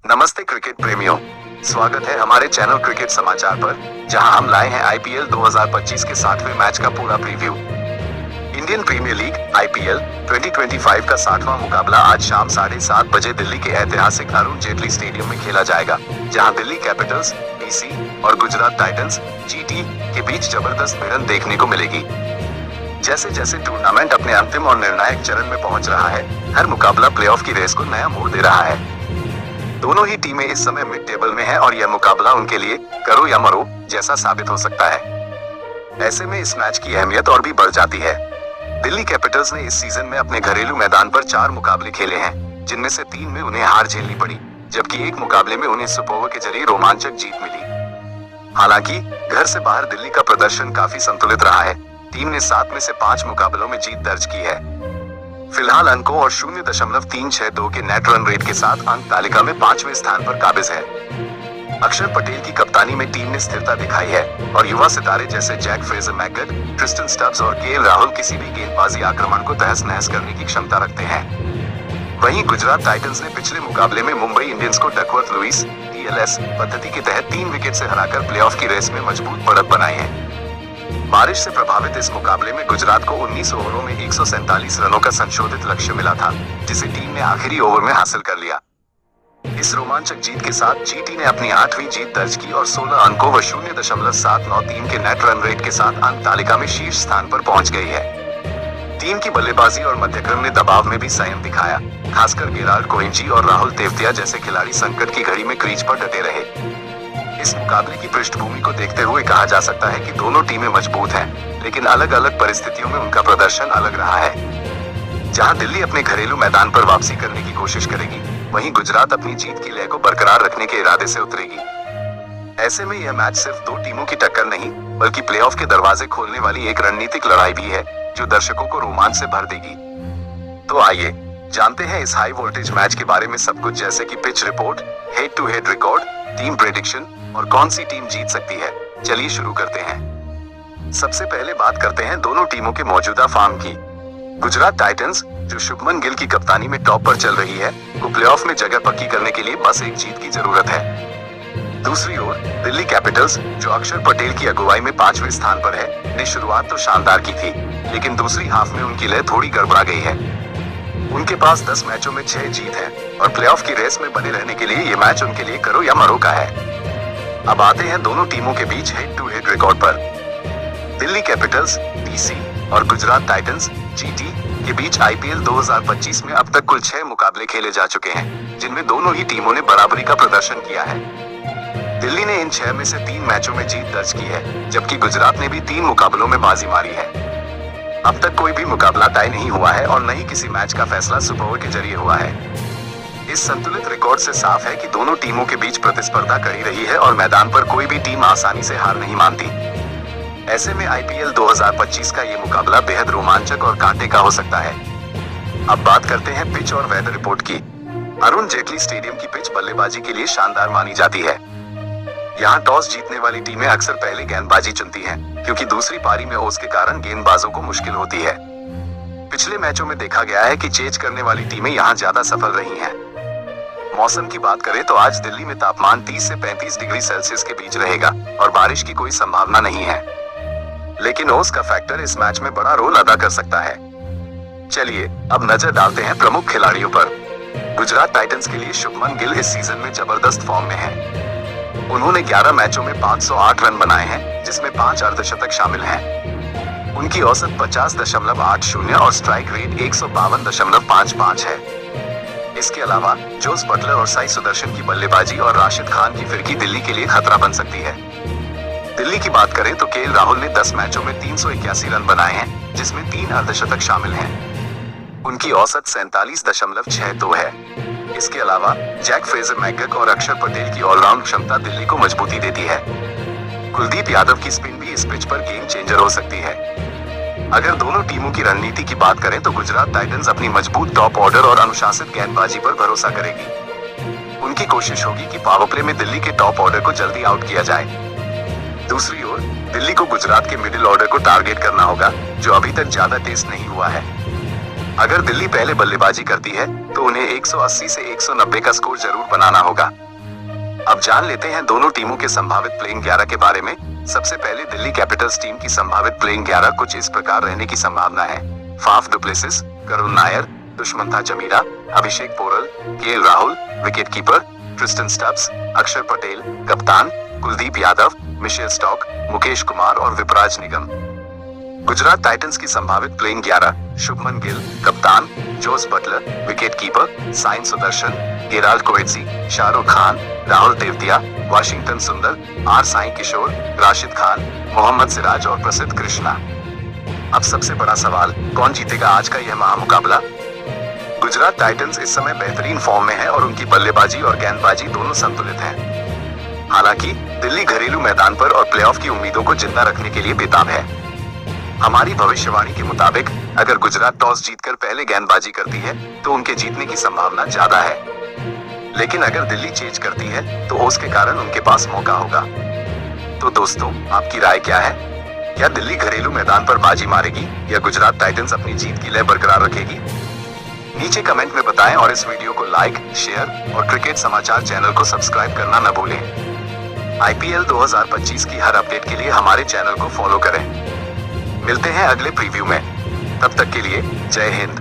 नमस्ते क्रिकेट प्रेमियों, स्वागत है हमारे चैनल क्रिकेट समाचार पर, जहां हम लाए हैं आईपीएल 2025 के 7वें मैच का पूरा preview. Indian premier league IPL 2025 का 60वां मुकाबला आज शाम 7:30 बजे दिल्ली के ऐतिहासिक अरुण जेटली स्टेडियम में खेला जाएगा, जहां दिल्ली कैपिटल्स डीसी और गुजरात टाइटंस जीटी के बीच जबरदस्त भिड़ंत देखने को मिलेगी। जैसे जैसे टूर्नामेंट अपने अंतिम और निर्णायक चरण में पहुंच रहा है, हर मुकाबला प्लेऑफ की रेस को नया मोड़ दे रहा है। दोनों ही टीमें इस समय मिड टेबल में हैं और यह मुकाबला उनके लिए करो या मरो जैसा साबित हो सकता है। ऐसे में इस मैच की अहमियत और भी बढ़ जाती है। दिल्ली कैपिटल्स ने इस सीजन में अपने घरेलू मैदान पर 4 मुकाबले खेले हैं, जिनमें से 3 में उन्हें हार झेलनी पड़ी, जबकि एक मुकाबले में उन्हें सुपर के जरिए रोमांचक जीत मिली। हालांकि घर से बाहर दिल्ली का प्रदर्शन काफी संतुलित रहा है। टीम ने 7 में से 5 मुकाबलों में जीत दर्ज की है। फिलहाल अंकों और 0.362 के नेट रन रेट के साथ अंक तालिका में 5वें स्थान पर काबिज है। अक्षर पटेल की कप्तानी में टीम ने स्थिरता दिखाई है और युवा सितारे जैसे जैक फ्रेजर मैकगट, ट्रिस्टन स्टब्स और केएल राहुल किसी भी गेंदबाजी आक्रमण को तहस नहस करने की क्षमता रखते हैं। वहीं गुजरात टाइटंस ने पिछले मुकाबले में मुंबई इंडियंस को डकवर्थ लुइस टीएलएस पद्धति के तहत 3 विकेट से हराकर प्लेऑफ की रेस में मजबूत बढ़त बनाई है। बारिश से प्रभावित इस मुकाबले में गुजरात को 19 ओवरों में 147 रनों का संशोधित लक्ष्य मिला था, जिसे टीम ने आखिरी ओवर में हासिल कर लिया। इस रोमांचक जीत के साथ जीटी ने अपनी 8वीं जीत दर्ज की और 16 अंकों व 0.793 के नेट रन रेट के साथ अंक तालिका में शीर्ष स्थान पर पहुंच गई है। टीम की बल्लेबाजी और मध्यक्रम ने दबाव में भी संयम दिखाया, खासकर गेराल्ड कोहेंजी और राहुल तेवतिया जैसे खिलाड़ी संकट की घड़ी में क्रीज पर डटे रहे। इस मुकाबले की पृष्ठभूमि को देखते हुए कहा जा सकता है कि दोनों टीमें मजबूत हैं, लेकिन अलग अलग परिस्थितियों में उनका प्रदर्शन अलग रहा है। जहां दिल्ली अपने घरेलू मैदान पर वापसी करने की कोशिश करेगी, वहीं गुजरात अपनी जीत की लय को बरकरार रखने के इरादे से उतरेगी। ऐसे में यह मैच सिर्फ 2 टीमों की टक्कर नहीं, बल्कि प्लेऑफ के दरवाजे खोलने वाली एक रणनीतिक लड़ाई भी है, जो दर्शकों को रोमांच से भर देगी। तो आइए जानते हैं इस हाई वोल्टेज मैच के बारे में सब कुछ, जैसे कि pitch report, head to head record, team prediction और कौन सी टीम जीत सकती है। चलिए शुरू करते हैं। सबसे पहले बात करते हैं दोनों टीमों के मौजूदा फॉर्म की। गुजरात टाइटंस, जो शुभमन गिल की कप्तानी में टॉप पर चल रही है, को प्लेऑफ में जगह पक्की करने के लिए बस एक जीत की जरूरत है। दूसरी ओर दिल्ली कैपिटल्स, जो अक्षर पटेल की अगुवाई में 5वें स्थान पर है, ने शुरुआत तो शानदार की थी, लेकिन दूसरी हाफ में उनकी लय थोड़ी गड़बड़ा गई है। उनके पास 10 मैचों में 6 जीत है और प्लेऑफ की रेस में बने रहने के लिए ये मैच उनके लिए करो या मरो का है। अब आते हैं दोनों टीमों के बीच हेड टू हेड रिकॉर्ड पर। दिल्ली कैपिटल्स डीसी और गुजरात टाइटंस जीटी के बीच आईपीएल 2025 में अब तक कुल 6 मुकाबले खेले जा चुके हैं, जिनमें दोनों ही टीमों ने बराबरी का प्रदर्शन किया है। दिल्ली ने इन 6 में से 3 मैचों में जीत दर्ज की है, जबकि गुजरात ने भी 3 मुकाबलों में बाजी मारी है। अब तक कोई भी मुकाबला तय नहीं हुआ है और न ही किसी मैच का फैसला सुपर ओवर के जरिए हुआ है। इस संतुलित रिकॉर्ड से साफ है कि दोनों टीमों के बीच प्रतिस्पर्धा कड़ी रही है और मैदान पर कोई भी टीम आसानी से हार नहीं मानती। ऐसे में आईपीएल 2025 का ये मुकाबला बेहद रोमांचक और कांटे का हो सकता है। अब बात करते हैं पिच और वेदर रिपोर्ट की। अरुण जेटली स्टेडियम की पिच बल्लेबाजी के लिए शानदार मानी जाती है। यहाँ टॉस जीतने वाली टीमें अक्सर पहले गेंदबाजी चुनती हैं, क्योंकि दूसरी पारी में ओस के कारण गेंदबाजों को मुश्किल होती है। पिछले मैचों में देखा गया है कि चेज करने वाली टीमें यहाँ ज्यादा सफल रही हैं। मौसम की बात करें तो आज दिल्ली में तापमान 30 से 35 डिग्री सेल्सियस के बीच रहेगा और बारिश की कोई संभावना नहीं है, लेकिन ओस का फैक्टर इस मैच में बड़ा रोल अदा कर सकता है। चलिए अब नजर डालते हैं प्रमुख खिलाड़ियों पर। गुजरात टाइटंस के लिए शुभमन गिल इस सीजन में जबरदस्त फॉर्म में है। उन्होंने 11 मैचों में 508 रन बनाए हैं, जिसमें 5 अर्धशतक शामिल हैं। उनकी औसत 50.80 और स्ट्राइक रेट 152.55 है। इसके अलावा जोस बटलर और साई सुदर्शन की बल्लेबाजी और राशिद खान की फिरकी दिल्ली के लिए खतरा बन सकती है। दिल्ली की बात करें तो केएल राहुल ने 10 मैचों में 381 रन बनाए हैं, जिसमें 3 अर्धशतक शामिल हैं। उनकी औसत 47.62 है। इसके अलावा जैक फ्रेजर मैकगट और अक्षर पटेल की ऑलराउंड क्षमता दिल्ली को मजबूती देती है। कुलदीप यादव की स्पिन भी इस पिच पर गेम चेंजर हो सकती है। अगर दोनों टीमों की रणनीति की बात करें तो गुजरात टाइटंस अपनी मजबूत टॉप ऑर्डर और अनुशासित गेंदबाजी पर भरोसा करेगी। उनकी कोशिश होगी कि पावर प्ले में दिल्ली के टॉप ऑर्डर को जल्दी आउट किया जाए। दूसरी ओर दिल्ली को गुजरात के मिडिल ऑर्डर को टारगेट करना होगा, जो अभी तक ज्यादा टेस्ट नहीं हुआ है। अगर दिल्ली पहले बल्लेबाजी करती है तो उन्हें 180 से 190 का स्कोर जरूर बनाना होगा। अब जान लेते हैं दोनों टीमों के संभावित प्लेइंग 11 के बारे में। सबसे पहले दिल्ली कैपिटल्स टीम की संभावित प्लेइंग 11 कुछ इस प्रकार रहने की संभावना है। Faf du Plessis, Karun Nair, Dushmantha Chameera, Abhishek Porel, KL Rahul, wicket keeper, Tristan Stubbs, Axar Patel, कप्तान, कुलदीप यादव, मिशेल स्टॉक, मुकेश कुमार और विपराज निगम। गुजरात टाइटंस की संभावित प्लेइंग 11, शुभमन गिल, कप्तान, Jos Buttler, wicket keeper, Sai Sudharsan, Gerald Coetzee, Shahrukh Khan, Rahul Tewatia, Washington Sundar, R Sai Kishore, Rashid Khan, Mohammed Siraj और प्रसिद्ध कृष्णा। अब सबसे बड़ा सवाल, कौन जीतेगा आज का यह महामुकाबला? गुजरात टाइटंस इस समय बेहतरीन फॉर्म में है और उनकी बल्लेबाजी और गेंदबाजी दोनों संतुलित हैं। हालांकि दिल्ली घरेलू मैदान पर और प्लेऑफ की उम्मीदों को जिंदा रखने के लिए बेताब है। हमारी भविष्यवाणी के मुताबिक अगर गुजरात टॉस जीतकर पहले गेंदबाजी करती है तो उनके जीतने की संभावना ज्यादा है, लेकिन अगर दिल्ली चेज करती है तो उसके कारण उनके पास मौका होगा। तो दोस्तों, आपकी राय क्या है? क्या दिल्ली घरेलू मैदान पर बाजी मारेगी या गुजरात टाइटंस अपनी जीत की लय बरकरार रखेगी? नीचे कमेंट में बताएं और इस वीडियो को लाइक, शेयर और क्रिकेट समाचार चैनल को सब्सक्राइब करना न भूलें। आईपीएल 2025 की हर अपडेट के लिए हमारे चैनल को फॉलो करें। मिलते हैं अगले प्रीव्यू में, तब तक के लिए जय हिंद।